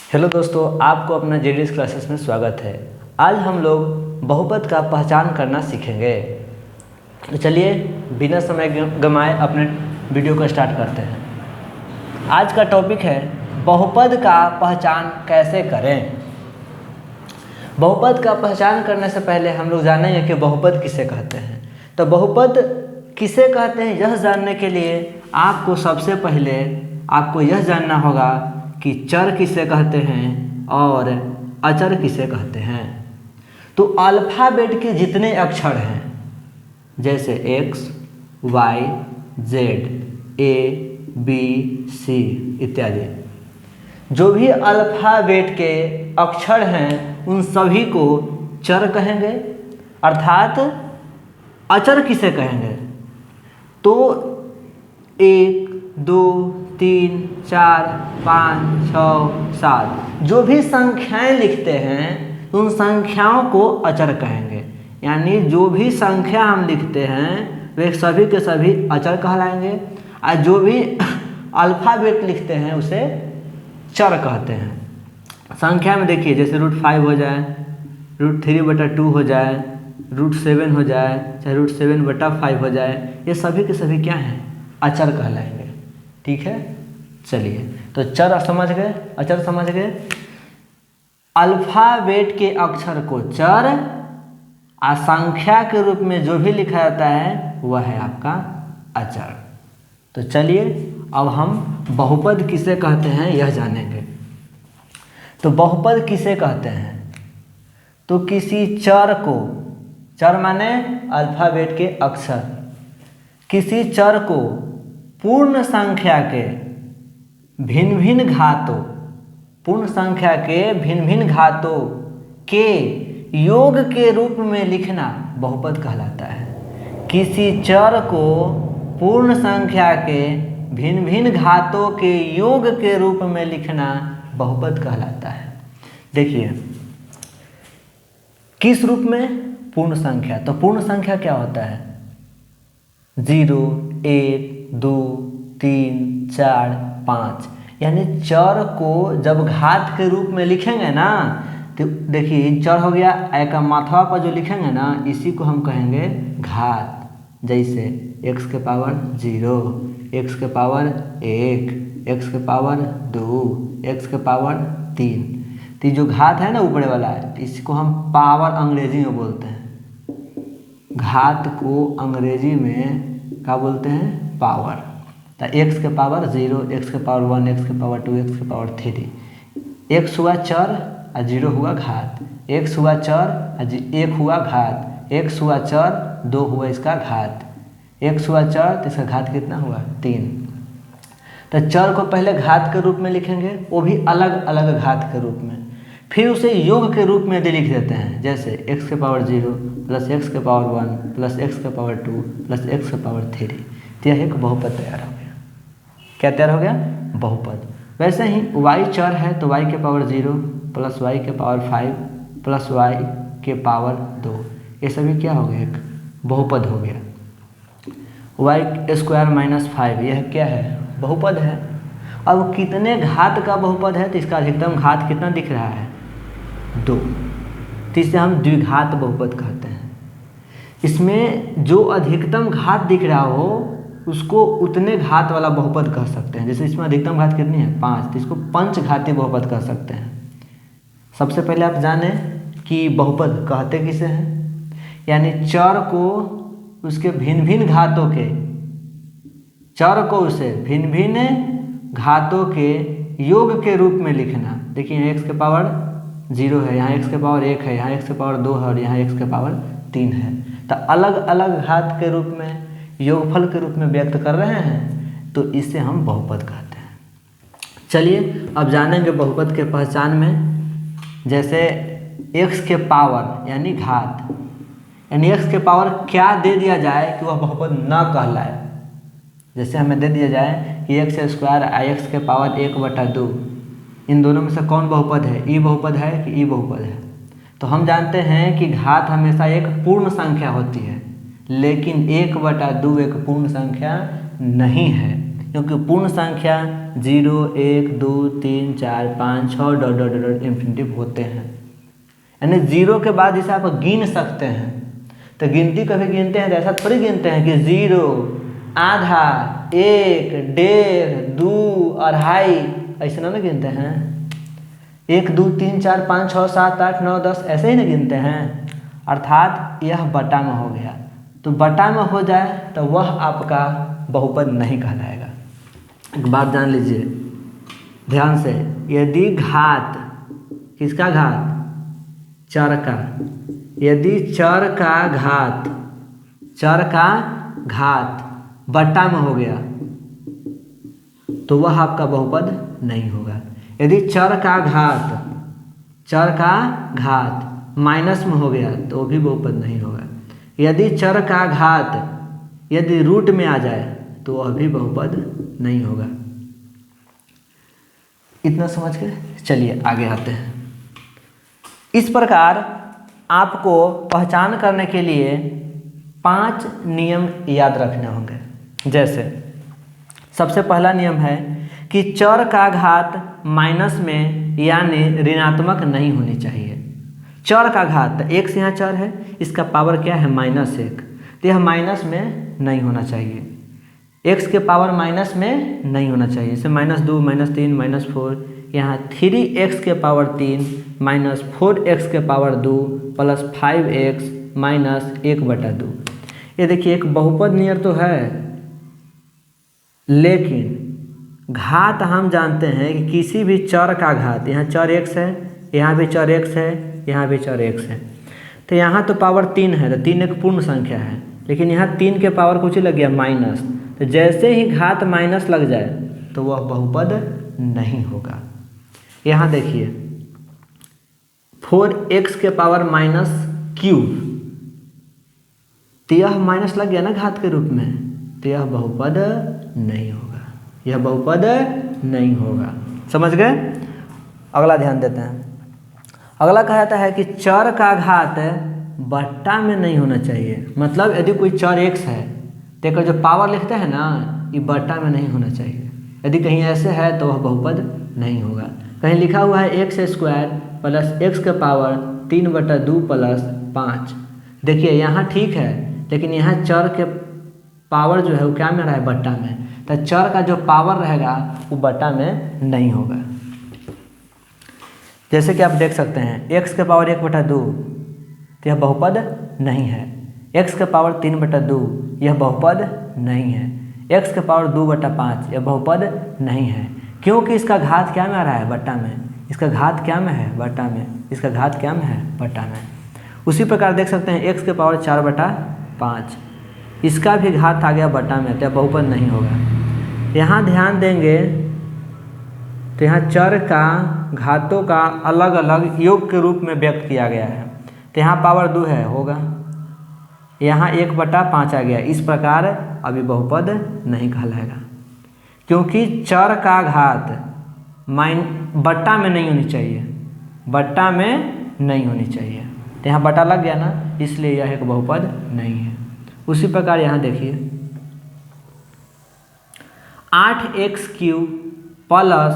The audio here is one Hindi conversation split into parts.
हेलो दोस्तों, आपको अपना जेडीएस क्लासेस में स्वागत है। आज हम लोग बहुपद का पहचान करना सीखेंगे। तो चलिए बिना समय गंवाए अपने वीडियो को स्टार्ट करते हैं। आज का टॉपिक है बहुपद का पहचान कैसे करें। बहुपद का पहचान करने से पहले हम लोग जानेंगे कि बहुपद किसे कहते हैं। तो बहुपद किसे कहते हैं यह जानने के लिए आपको सबसे पहले आपको यह जानना होगा कि चर किसे कहते हैं और अचर किसे कहते हैं। तो अल्फ़ाबेट के जितने अक्षर हैं जैसे X, Y, Z, A, B, C इत्यादि, जो भी अल्फ़ाबेट के अक्षर हैं उन सभी को चर कहेंगे। अर्थात अचर किसे कहेंगे तो 1, 2, 3, 4, 5, 6, 7 जो भी संख्याएं लिखते हैं उन संख्याओं को अचर कहेंगे। यानी जो भी संख्या हम लिखते हैं वे सभी के सभी अचर कहलाएंगे और जो भी अल्फ़ाबेट लिखते हैं उसे चर कहते हैं। संख्या में देखिए जैसे √5 हो जाए, √3/2 हो जाए, √7 हो जाए, चाहे √7/5 हो जाए, ये सभी के सभी क्या हैं, अचर कहलाएंगे। ठीक है, चलिए तो चर समझ गए, अचर समझ गए। अल्फ़ाबेट के अक्षर को चर और संख्या के रूप में जो भी लिखा जाता है वह है आपका अचर। तो चलिए अब हम बहुपद किसे कहते हैं यह जानेंगे। तो बहुपद किसे कहते हैं तो किसी चर को, चर माने अल्फ़ाबेट के अक्षर, किसी चर को पूर्ण संख्या के भिन्न भिन्न घातों, पूर्ण संख्या के भिन्न भिन्न घातों के योग के रूप में लिखना बहुपद कहलाता है। किसी चर को पूर्ण संख्या के भिन्न भिन्न घातों के योग के रूप में लिखना बहुपद कहलाता है। देखिए किस रूप में, पूर्ण संख्या। तो पूर्ण संख्या क्या होता है 0, 1, 2, 3, 4, 5। यानी चर को जब घात के रूप में लिखेंगे ना तो देखिए चर हो गया, का माथवा पर जो लिखेंगे ना इसी को हम कहेंगे घात। जैसे x के पावर 0, x के पावर 1, x के पावर 2, x के पावर 3। तो जो घात है ना ऊपर वाला इसको हम पावर अंग्रेजी में बोलते हैं। घात को अंग्रेजी में क्या बोलते हैं, पावर। तो x के पावर 0, x के पावर 1, x के पावर 2, x के पावर 3। x हुआ चर और 0 हुआ घात, x हुआ चर और 1 हुआ घात, x हुआ चर 2 हुआ इसका घात, x हुआ चर तो इसका घात कितना हुआ 3। तो चर को पहले घात के रूप में लिखेंगे, वो भी अलग अलग घात के रूप में, फिर उसे योग के रूप में लिख देते हैं। जैसे x के पावर 0 प्लस x के पावर 1 प्लस x के पावर 2 प्लस x के पावर 3। तो यह एक बहुपद तैयार हो गया। क्या तैयार हो गया, बहुपद। वैसे ही y चर है तो y के पावर 0 प्लस y के पावर 5 प्लस y के पावर 2, ये सभी क्या हो गया, एक बहुपद हो गया। y² - 5 यह क्या है, बहुपद है। अब कितने घात का बहुपद है तो इसका अधिकतम घात कितना दिख रहा है 2, तो इसे हम द्विघात बहुपद कहते हैं। इसमें जो अधिकतम घात दिख रहा हो उसको उतने घात वाला बहुपद कह सकते हैं। जैसे इसमें अधिकतम घात कितनी है 5, तो इसको पंचघाती बहुपद कह सकते हैं। सबसे पहले आप जाने कि बहुपद कहते किसे हैं। यानी चर को उसके भिन्न भिन्न घातों के, चर को उसे भिन्न भिन्न घातों के योग के रूप में लिखना। देखिए x के पावर 0 है, यहाँ x के पावर 1 है, यहाँ x के पावर 2 है और यहाँ x के पावर 3 है। तो अलग अलग घात के रूप में, योगफल के रूप में व्यक्त कर रहे हैं, तो इसे हम बहुपद कहते हैं। चलिए अब जानेंगे बहुपद के पहचान में। जैसे x के पावर यानी घात, यानी x के पावर क्या दे दिया जाए कि वह बहुपद न कहलाए। जैसे हमें दे दिया जाए कि x² x के पावर 1/2, इन दोनों में से कौन बहुपद है, ई बहुपद है कि ई बहुपद है। तो हम जानते हैं कि घात हमेशा एक पूर्ण संख्या होती है, लेकिन 1/2 एक पूर्ण संख्या नहीं है। क्योंकि पूर्ण संख्या 0, 1, 2, 3, 4, 5, 6 डॉट डॉट डॉट इन्फिनिटिव होते हैं। यानी 0 के बाद इसे आप गिन सकते हैं। तो गिनती कभी गिनते हैं तो ऐसा थोड़ी गिनते हैं कि 0, आधा, 1, 1.5, 2, 2.5 ऐसे ना गिनते हैं। 1, 2, 3, 4, 5, 6, 7, 8, 9, 10 ऐसे ही ना गिनते हैं। अर्थात यह बटा में हो गया। तो बटा में हो जाए तो वह आपका बहुपद नहीं कहलाएगा। एक बात जान लीजिए ध्यान से, यदि घात, किसका घात? चर का। यदि चर का घात बटा में हो गया तो वह आपका बहुपद नहीं होगा। यदि चर का घात माइनस में हो गया तो भी बहुपद नहीं होगा। यदि चर का घात यदि रूट में आ जाए तो वह भी बहुपद नहीं होगा। इतना समझ के चलिए आगे आते हैं। इस प्रकार आपको पहचान करने के लिए 5 नियम याद रखने होंगे। जैसे सबसे पहला नियम है कि चर का घात माइनस में यानी ऋणात्मक नहीं होनी चाहिए। चर का घात x यहाँ चर है, इसका पावर क्या है? -1, तो यह माइनस में नहीं होना चाहिए। x के पावर माइनस में नहीं होना चाहिए। जैसे -2, -3, -4, यहाँ 3x के पावर 3 -4x के पावर 2 प्लस 5x -1/2। ये देखिए एक बहुपद नियर तो है, लेकिन घात हम जानते हैं कि किसी भी चर का घात, यहाँ चर x है, यहाँ भी चर x है, यहाँ भी चर x है, तो यहाँ तो पावर 3 है, तो 3 एक पूर्ण संख्या है, लेकिन यहाँ 3 के पावर कुछ लग गया माइनस। तो जैसे ही घात माइनस लग जाए तो वह बहुपद नहीं होगा। यहाँ देखिए 4x के पावर -3, तो यह माइनस लग गया ना घात के रूप में, तो यह बहुपद नहीं होगा, यह बहुपद नहीं होगा। समझ गए? अगला ध्यान देते हैं। अगला कहा जाता है कि चर का घात बट्टा में नहीं होना चाहिए। मतलब यदि कोई चर x है तो एक जो पावर लिखते हैं ना, ये बट्टा में नहीं होना चाहिए। यदि कहीं ऐसे है तो वह बहुपद नहीं होगा। कहीं लिखा हुआ है x² प्लस x के पावर 3/2 प्लस 5। देखिए यहाँ ठीक है, लेकिन यहाँ चर के पावर जो है वो क्या में रहा है? बट्टा में। तो चर का जो पावर रहेगा वो बट्टा में नहीं होगा। जैसे कि आप देख सकते हैं x के पावर 1/2 तो यह बहुपद नहीं है। x के पावर 3/2 यह बहुपद नहीं है। x के पावर 2/5 यह बहुपद नहीं है, क्योंकि इसका घात क्या में आ रहा है? बट्टा में। इसका घात क्या में है? बट्टा में। इसका घात क्या में है? बट्टा में। उसी प्रकार देख सकते हैं x के पावर 4/5, इसका भी घात आ गया बट्टा में, तो बहुपद नहीं होगा। यहाँ ध्यान देंगे तो यहाँ चर का घातों का अलग अलग योग के रूप में व्यक्त किया गया है। तो यहाँ पावर 2 है, होगा। यहाँ 1/5 आ गया। इस प्रकार अभी बहुपद नहीं कहलाएगा, क्योंकि चर का घात बट्टा में नहीं होनी चाहिए, बट्टा में नहीं होनी चाहिए। तो यहाँ बट्टा लग गया ना, इसलिए यह एक बहुपद नहीं है। उसी प्रकार यहाँ देखिए 8x³ plus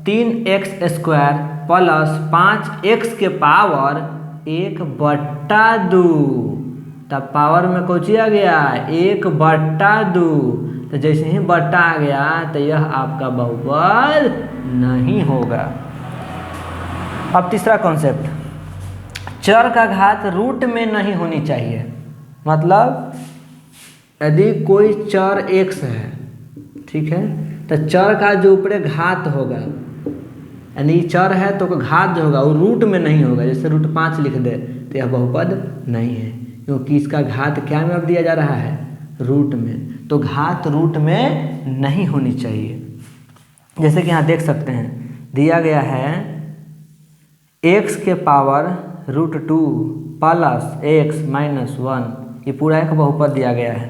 3x² plus 5x के पावर 1/2, तब पावर में कुछ आ गया 1/2। तो जैसे ही बट्टा आ गया तो यह आपका बहुपद नहीं होगा। अब तीसरा कॉन्सेप्ट, चर का घात रूट में नहीं होनी चाहिए। मतलब यदि कोई चर x है, ठीक है, तो चर का जो ऊपर घात होगा, यानी चर है तो घात जो होगा वो रूट में नहीं होगा। जैसे √5 लिख दे तो यह बहुपद नहीं है, क्योंकि इसका घात क्या में अब दिया जा रहा है? रूट में। तो घात रूट में नहीं होनी चाहिए। जैसे कि यहाँ देख सकते हैं दिया गया है x के पावर √2 प्लस x -1, ये पूरा एक बहुपद दिया गया है।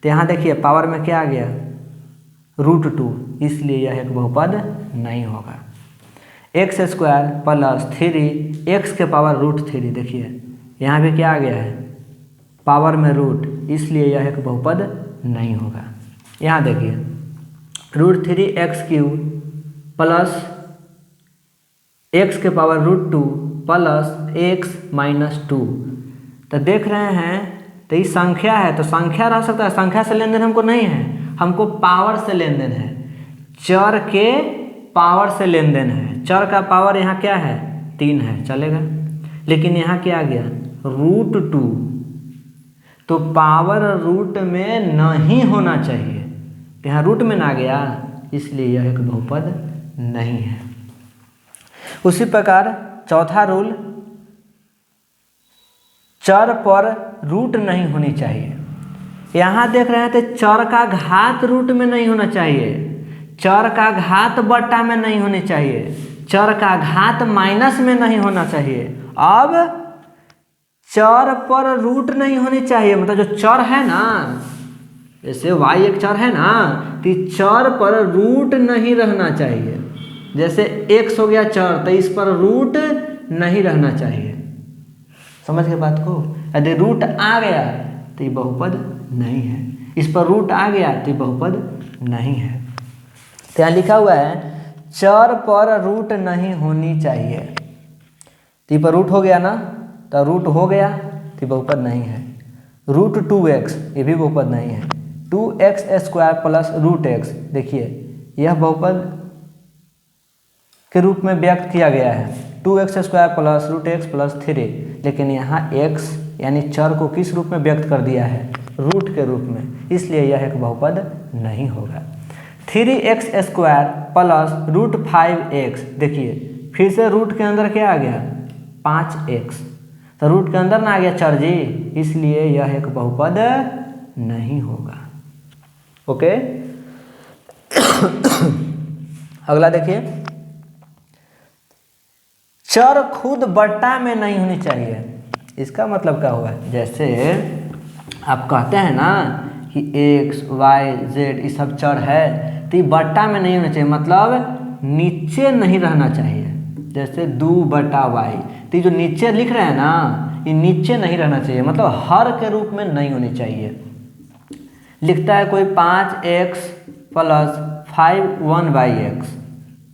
तो यहाँ देखिए पावर में क्या आ गया? √2, इसलिए यह एक बहुपद नहीं होगा। x² प्लस 3x के पावर √3, देखिए यहाँ भी क्या आ गया है? पावर में रूट, इसलिए यह एक बहुपद नहीं होगा। यहाँ देखिए √3x³ प्लस x के पावर √2 प्लस x माइनस 2। तो देख रहे हैं, तो ये संख्या है, तो संख्या रह सकता है, संख्या से लेन देन हमको नहीं है, हमको पावर से लेन देन है, चर के पावर से लेन देन है। चर का पावर यहाँ क्या है 3 है, चलेगा। लेकिन यहाँ क्या आ गया √2, तो पावर रूट में नहीं होना चाहिए, तो यहाँ रूट में ना गया, इसलिए यह एक बहुपद नहीं है। उसी प्रकार चौथा रूल, चर पर रूट नहीं होनी चाहिए। यहाँ देख रहे हैं तो चर का घात रूट में नहीं होना चाहिए, चर का घात बट्टा में नहीं होनी चाहिए, चर का घात माइनस में नहीं होना चाहिए। अब चर पर रूट नहीं होनी चाहिए, मतलब जो चर है ना, जैसे y एक चर है ना, तो चर पर रूट नहीं रहना चाहिए। जैसे x हो गया चर, तो इस पर रूट नहीं रहना चाहिए। समझ गए बात को? यदि रूट आ गया तो ये बहुपद नहीं है, इस पर रूट आ गया तो ये बहुपद नहीं है। तो यहाँ लिखा हुआ है चर पर रूट नहीं होनी चाहिए, तो ये पर रूट हो गया ना, तो रूट हो गया तो बहुपद नहीं है। √2x ये भी बहुपद नहीं है। 2x² प्लस √x, देखिए यह बहुपद के रूप में व्यक्त किया गया है, 2x² प्लस √x प्लस 3, लेकिन यहाँ x यानी चर को किस रूप में व्यक्त कर दिया है रूट के रूप में, इसलिए यह एक बहुपद नहीं होगा। 3x² प्लस √5x, देखिए फिर से रूट के अंदर क्या आ गया 5x, तो रूट के अंदर ना आ गया चर जी, इसलिए यह एक बहुपद नहीं होगा। ओके अगला देखिए, चर खुद बट्टा में नहीं होनी चाहिए। इसका मतलब क्या हुआ, जैसे आप कहते हैं ना कि x, y, z ये सब चर है, तो ये बट्टा में नहीं होना चाहिए, मतलब नीचे नहीं रहना चाहिए। जैसे 2/y, तो ये जो नीचे लिख रहे हैं ना, ये नीचे नहीं रहना चाहिए, मतलब हर के रूप में नहीं होनी चाहिए। लिखता है कोई 5x प्लस 1/x,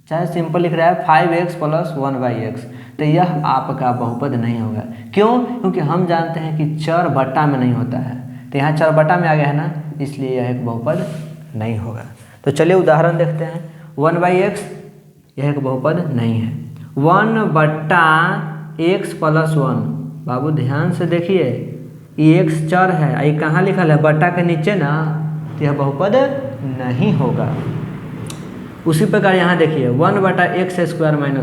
चाहे सिंपल लिख रहा है 5x प्लस 1/x, तो यह आपका बहुपद नहीं होगा। क्यों? क्योंकि हम जानते हैं कि चर बट्टा में नहीं होता है, तो यहाँ चर बट्टा में आ गया है ना, इसलिए यह एक बहुपद नहीं होगा। तो चलिए उदाहरण देखते हैं। 1/x यह एक बहुपद नहीं है। 1/x प्लस 1, बाबू ध्यान से देखिए, ये x चर है, ये कहाँ लिखा है बट्टा के नीचे ना, तो यह बहुपद नहीं होगा। उसी प्रकार यहाँ देखिए 1/x² -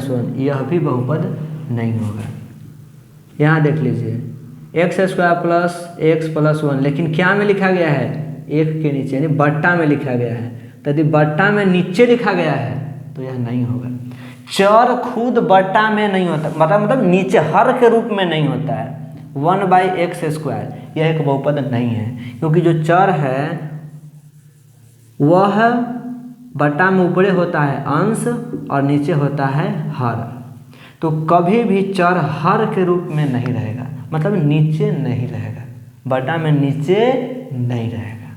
1, यह भी बहुपद नहीं होगा। यहाँ देख लीजिए x² प्लस x प्लस 1, लेकिन क्या में लिखा गया है 1 के नीचे, यानी बट्टा में लिखा गया है, तो यदि बट्टा में नीचे लिखा गया है तो यह नहीं होगा। चर खुद बट्टा में नहीं होता, मतलब नीचे हर के रूप में नहीं होता है। 1/x² यह एक बहुपद नहीं है, क्योंकि जो चर है वह बट्टा में ऊपरे होता है अंश और नीचे होता है हर, तो कभी भी चर हर के रूप में नहीं रहेगा, मतलब नीचे नहीं रहेगा, बट्टा में नीचे नहीं रहेगा।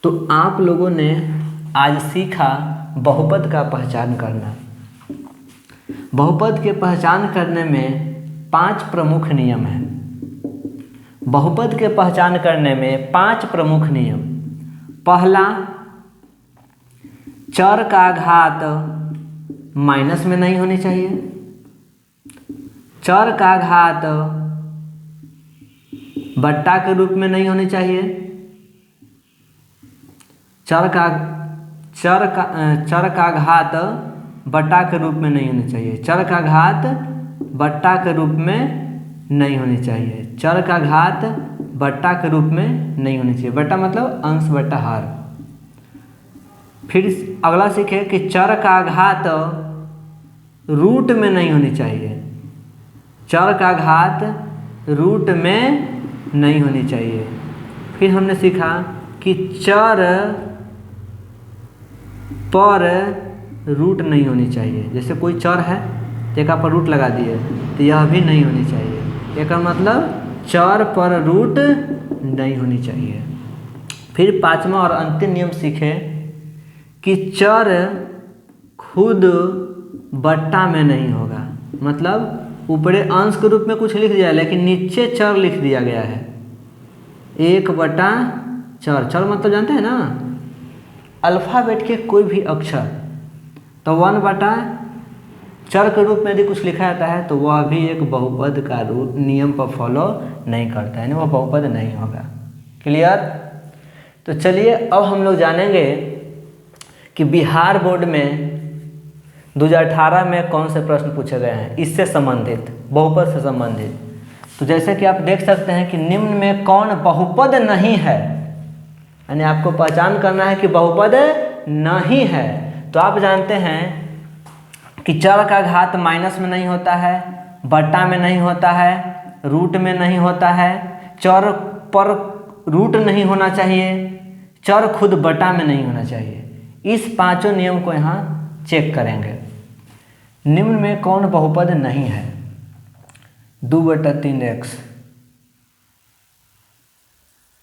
तो आप लोगों ने आज सीखा बहुपद का पहचान करना। बहुपद के पहचान करने में 5 प्रमुख नियम हैं। बहुपद के पहचान करने में 5 प्रमुख नियम। पहला, चर का घात माइनस में नहीं होनी चाहिए, चर का घात बट्टा के रूप में नहीं होनी चाहिए, चर का घात बट्टा के रूप में नहीं होनी चाहिए, चर का घात बट्टा के रूप में नहीं होनी चाहिए, चर का घात बट्टा के रूप में नहीं होनी चाहिए। बट्टा मतलब अंश बट्टा हर। फिर अगला सीखे कि चर का घात रूट में नहीं होनी चाहिए, चर का घात रूट में नहीं होनी चाहिए। फिर हमने सीखा कि चर पर रूट नहीं होनी चाहिए, जैसे कोई चर है एक पर रूट लगा दिए तो यह भी नहीं होनी चाहिए, एक मतलब चर पर रूट नहीं होनी चाहिए। फिर पांचवा और अंतिम नियम सीखे कि चर खुद बट्टा में नहीं होगा। मतलब ऊपरे अंश के रूप में कुछ लिख दिया है लेकिन नीचे चर लिख दिया गया है। 1/चर, चर मतलब जानते हैं ना, अल्फ़ाबेट के कोई भी अक्षर। तो 1/चर के रूप में यदि कुछ लिखा जाता है तो वह भी एक बहुपद का रूप नियम पर फॉलो नहीं करता है, यानी वह बहुपद नहीं होगा। क्लियर? तो चलिए अब हम लोग जानेंगे कि बिहार बोर्ड में 2018 में कौन से प्रश्न पूछे गए हैं इससे संबंधित, बहुपद से संबंधित। तो जैसे कि आप देख सकते हैं कि निम्न में कौन बहुपद नहीं है, यानी आपको पहचान करना है कि बहुपद नहीं है। तो आप जानते हैं कि चर का घात माइनस में नहीं होता है, बट्टा में नहीं होता है, रूट में नहीं होता है, चर पर रूट नहीं होना चाहिए, चर खुद बट्टा में नहीं होना चाहिए। इस पांचों नियम को यहाँ चेक करेंगे। निम्न में कौन बहुपद नहीं है? 2/3x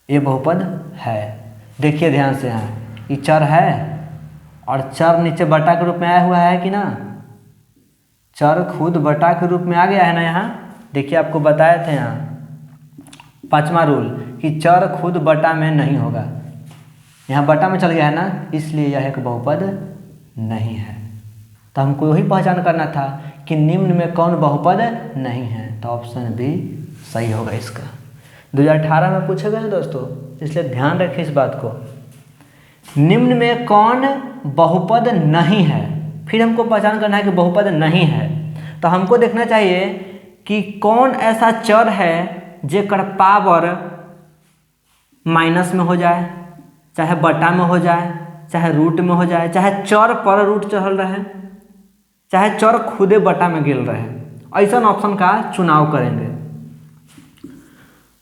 ये बहुपद है। देखिए ध्यान से, यहाँ ये चर है और चर नीचे बटा के रूप में आया हुआ है कि ना, चर खुद बटा के रूप में आ गया है ना। यहाँ देखिए आपको बताए थे यहाँ पांचवा रूल कि चर खुद बटा में नहीं होगा, यहाँ बटा में चल गया है ना, इसलिए यह एक बहुपद नहीं है। तो हमको वही पहचान करना था कि निम्न में कौन बहुपद नहीं है, तो ऑप्शन बी सही होगा इसका। 2018 में पूछे गए हैं दोस्तों, इसलिए ध्यान रखिए इस बात को। निम्न में कौन बहुपद नहीं है, फिर हमको पहचान करना है कि बहुपद नहीं है। तो हमको देखना चाहिए कि कौन ऐसा चर है जेकर पावर माइनस में हो जाए, चाहे बटा में हो जाए, चाहे रूट में हो जाए, चाहे चर पर रूट चढ़ल रहे, चाहे चर खुदे बटा में गिर रहे, ऐसा ऑप्शन का चुनाव करेंगे।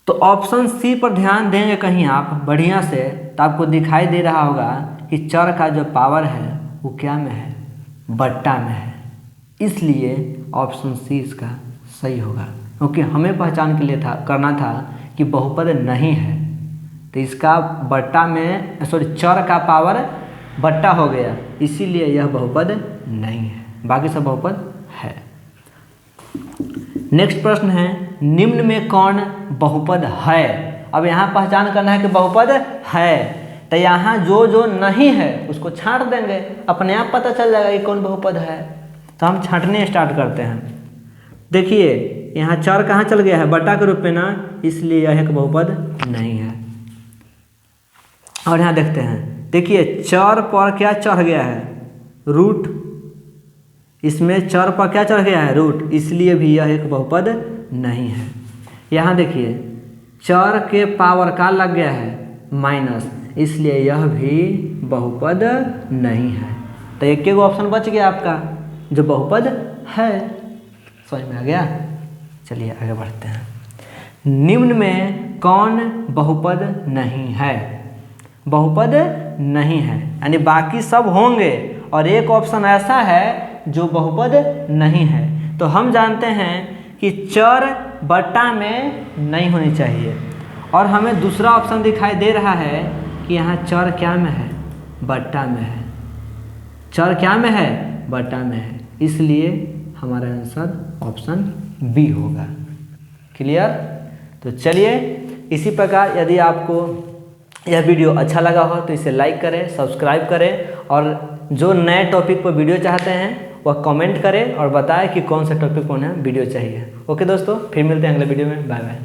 तो ऑप्शन सी पर ध्यान देंगे कहीं आप बढ़िया से, तो आपको दिखाई दे रहा होगा कि चर का जो पावर है वो क्या में है, बट्टा में है। इसलिए ऑप्शन सी इसका सही होगा, क्योंकि हमें पहचान के लिए करना था कि बहुपद नहीं है, तो इसका बट्टा में चर का पावर बट्टा हो गया, इसीलिए यह बहुपद नहीं है, बाकी सब बहुपद है। नेक्स्ट प्रश्न है, निम्न में कौन बहुपद है? अब यहाँ पहचान करना है कि बहुपद है, तो यहाँ जो जो नहीं है उसको छांट देंगे, अपने आप पता चल जाएगा कि कौन बहुपद है। तो हम छांटने स्टार्ट करते हैं। देखिए यहाँ चर कहाँ चल गया है, बटा के रूप में ना, इसलिए यह एक बहुपद नहीं है। और यहाँ देखते हैं, देखिए चर पर क्या चढ़ गया है, रूट। इसमें चर पर क्या चढ़ गया है, रूट, इसलिए भी यह एक बहुपद नहीं है। यहाँ देखिए चर के पावर का लग गया है माइनस, इसलिए यह भी बहुपद नहीं है। तो एक एक ऑप्शन बच गया आपका जो बहुपद है। समझ में आ गया? चलिए आगे बढ़ते हैं। निम्न में कौन बहुपद नहीं है? बहुपद नहीं है, यानी बाकी सब होंगे और एक ऑप्शन ऐसा है जो बहुपद नहीं है। तो हम जानते हैं कि चर बट्टा में नहीं होनी चाहिए, और हमें दूसरा ऑप्शन दिखाई दे रहा है कि यहाँ चर क्या में है, बट्टा में है। चर क्या में है, बट्टा में है, इसलिए हमारा आंसर ऑप्शन बी होगा। क्लियर? तो चलिए इसी प्रकार यदि आपको यह वीडियो अच्छा लगा हो तो इसे लाइक करें, सब्सक्राइब करें, और जो नए टॉपिक पर वीडियो चाहते हैं वह कमेंट करें और बताएं कि कौन सा टॉपिक पर उन्हें वीडियो चाहिए। ओके दोस्तों, फिर मिलते हैं अगले वीडियो में। Bye bye.